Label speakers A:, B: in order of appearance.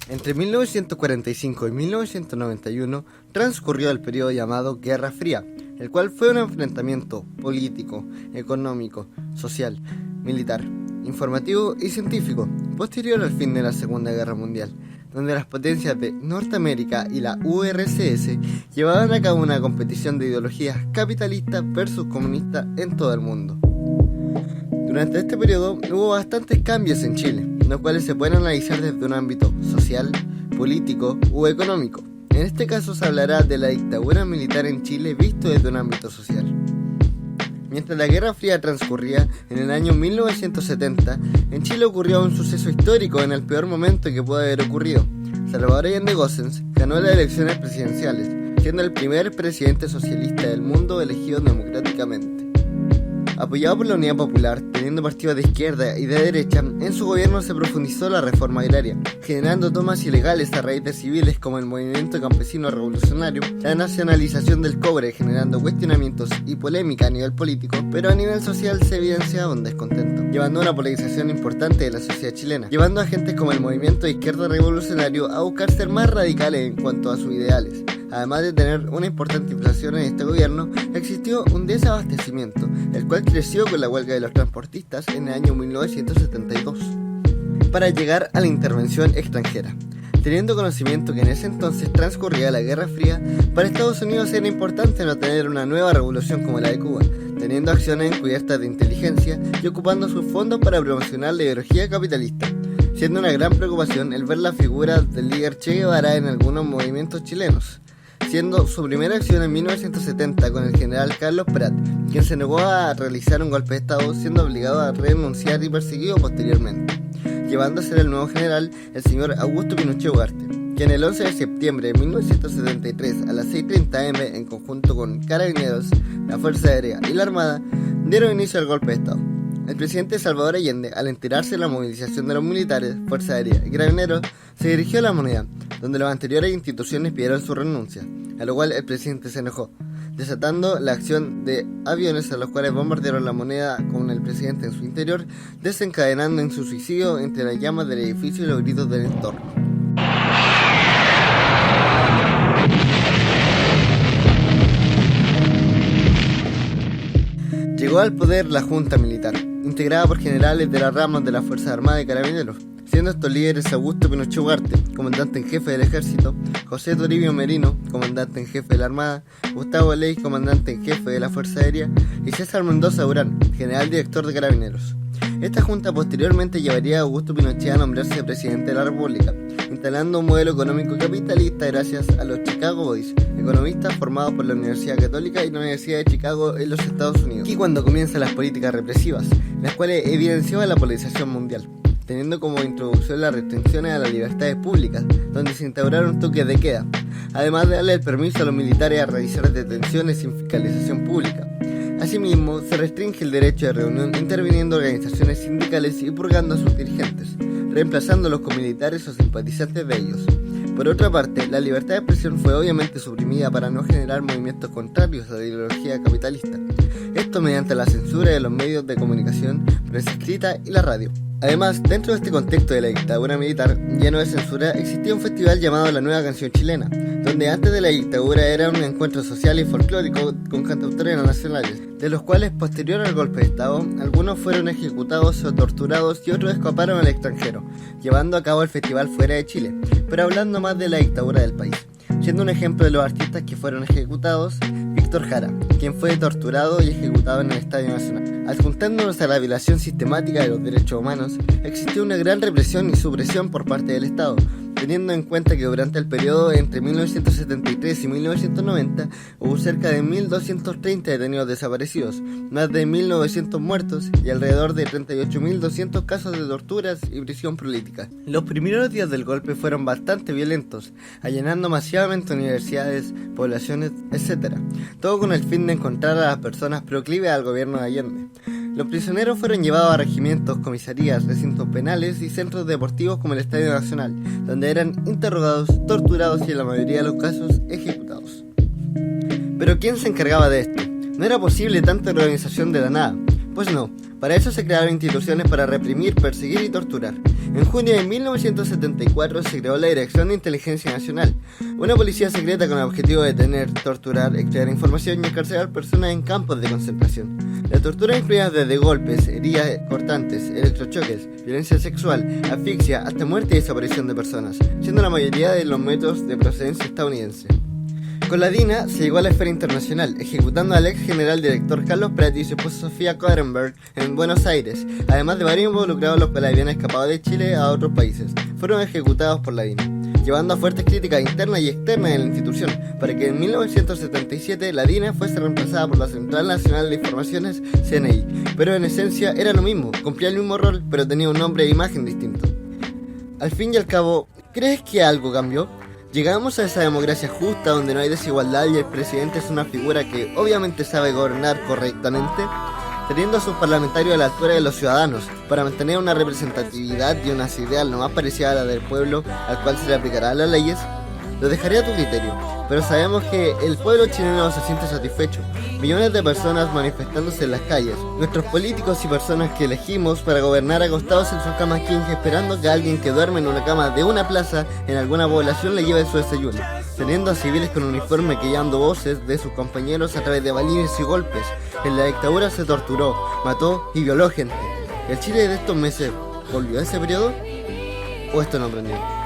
A: Entre 1945 y 1991 transcurrió el periodo llamado Guerra Fría, el cual fue un enfrentamiento político, económico, social, militar, informativo y científico, posterior al fin de la Segunda Guerra Mundial, donde las potencias de Norteamérica y la URSS llevaban a cabo una competición de ideologías capitalistas versus comunistas en todo el mundo. Durante este periodo hubo bastantes cambios en Chile, los cuales se pueden analizar desde un ámbito social, político u económico. En este caso se hablará de la dictadura militar en Chile visto desde un ámbito social. Mientras la Guerra Fría transcurría, en el año 1970, en Chile ocurrió un suceso histórico en el peor momento que pudo haber ocurrido. Salvador Allende Gossens ganó las elecciones presidenciales, siendo el primer presidente socialista del mundo elegido democráticamente. Apoyado por la Unidad Popular, teniendo partidos de izquierda y de derecha, en su gobierno se profundizó la reforma agraria, generando tomas ilegales a raíz de civiles como el movimiento campesino revolucionario, la nacionalización del cobre generando cuestionamientos y polémica a nivel político, pero a nivel social se evidenciaba un descontento, llevando a una polarización importante de la sociedad chilena, llevando a agentes como el movimiento de izquierda revolucionario a buscar ser más radicales en cuanto a sus ideales. Además de tener una importante inflación en este gobierno, existió un desabastecimiento, el cual creció con la huelga de los transportistas en el año 1972, para llegar a la intervención extranjera. Teniendo conocimiento que en ese entonces transcurría la Guerra Fría, para Estados Unidos era importante no tener una nueva revolución como la de Cuba, teniendo acciones encubiertas de inteligencia y ocupando sus fondos para promocionar la ideología capitalista, siendo una gran preocupación el ver la figura del líder Che Guevara en algunos movimientos chilenos, siendo su primera acción en 1970 con el general Carlos Prat, quien se negó a realizar un golpe de estado, siendo obligado a renunciar y perseguido posteriormente, llevando a ser el nuevo general el señor Augusto Pinochet Ugarte, quien el 11 de septiembre de 1973 a las 6:30 am, en conjunto con Carabineros, la Fuerza Aérea y la Armada, dieron inicio al golpe de estado. El presidente Salvador Allende, al enterarse de la movilización de los militares, Fuerza Aérea y Carabineros, se dirigió a la Moneda, donde las anteriores instituciones pidieron su renuncia, a lo cual el presidente se enojó, desatando la acción de aviones a los cuales bombardearon la Moneda con el presidente en su interior, desencadenando en su suicidio entre las llamas del edificio y los gritos del entorno. Llegó al poder la Junta Militar, integrada por generales de las ramas de las Fuerzas Armadas y Carabineros, siendo estos líderes Augusto Pinochet Ugarte, comandante en jefe del Ejército, José Toribio Merino, comandante en jefe de la Armada, Gustavo Ley, comandante en jefe de la Fuerza Aérea, y César Mendoza Durán, general director de Carabineros. Esta junta posteriormente llevaría a Augusto Pinochet a nombrarse presidente de la República, instalando un modelo económico capitalista gracias a los Chicago Boys, economistas formados por la Universidad Católica y la Universidad de Chicago en los Estados Unidos. Aquí cuando comienzan las políticas represivas, las cuales evidenciaban la polarización mundial, teniendo como introducción las restricciones a las libertades públicas, donde se instauraron toques de queda, además de darle el permiso a los militares a realizar detenciones sin fiscalización pública. Asimismo, se restringe el derecho de reunión interviniendo organizaciones sindicales y purgando a sus dirigentes, reemplazándolos con militares o simpatizantes de ellos. Por otra parte, la libertad de expresión fue obviamente suprimida para no generar movimientos contrarios a la ideología capitalista, esto mediante la censura de los medios de comunicación, prensa escrita y la radio. Además, dentro de este contexto de la dictadura militar, lleno de censura, existía un festival llamado La Nueva Canción Chilena, donde antes de la dictadura era un encuentro social y folclórico con cantautores nacionales, de los cuales posterior al golpe de estado, algunos fueron ejecutados o torturados y otros escaparon al extranjero, llevando a cabo el festival fuera de Chile, pero hablando más de la dictadura del país. Siendo un ejemplo de los artistas que fueron ejecutados, Víctor Jara, quien fue torturado y ejecutado en el Estadio Nacional. Adjuntándonos a la violación sistemática de los derechos humanos, existió una gran represión y supresión por parte del Estado, teniendo en cuenta que durante el periodo entre 1973 y 1990 hubo cerca de 1.230 detenidos desaparecidos, más de 1.900 muertos y alrededor de 38.200 casos de torturas y prisión política. Los primeros días del golpe fueron bastante violentos, allanando masivamente universidades, poblaciones, etc., todo con el fin de encontrar a las personas proclives al gobierno de Allende. Los prisioneros fueron llevados a regimientos, comisarías, recintos penales y centros deportivos como el Estadio Nacional, donde eran interrogados, torturados y en la mayoría de los casos ejecutados. Pero ¿quién se encargaba de esto? No era posible tanta organización de la nada. Pues no, para eso se crearon instituciones para reprimir, perseguir y torturar. En junio de 1974 se creó la Dirección de Inteligencia Nacional, una policía secreta con el objetivo de detener, torturar, extraer información y encarcelar personas en campos de concentración. La tortura incluía desde golpes, heridas cortantes, electrochoques, violencia sexual, asfixia, hasta muerte y desaparición de personas, siendo la mayoría de los métodos de procedencia estadounidense. Con la DINA se llegó a la esfera internacional, ejecutando al ex general director Carlos Prati y su esposa Sofía Kohrenberg en Buenos Aires, además de varios involucrados los cuales habían escapado de Chile a otros países. Fueron ejecutados por la DINA, llevando a fuertes críticas internas y externas de la institución, para que en 1977 la DINA fuese reemplazada por la Central Nacional de Informaciones, CNI. Pero en esencia era lo mismo, cumplía el mismo rol, pero tenía un nombre e imagen distinto. Al fin y al cabo, ¿crees que algo cambió? ¿Llegamos a esa democracia justa donde no hay desigualdad y el presidente es una figura que obviamente sabe gobernar correctamente, teniendo a sus parlamentarios a la altura de los ciudadanos para mantener una representatividad y unas ideas lo más parecida a la del pueblo al cual se le aplicarán las leyes? Lo dejaré a tu criterio, pero sabemos que el pueblo chileno se siente satisfecho, millones de personas manifestándose en las calles, nuestros políticos y personas que elegimos para gobernar acostados en sus camas king esperando que alguien que duerme en una cama de una plaza en alguna población le lleve su desayuno, teniendo a civiles con uniforme que llevando voces de sus compañeros a través de balines y golpes. En la dictadura se torturó, mató y violó gente. ¿El Chile de estos meses volvió a ese periodo? ¿O esto no aprendió?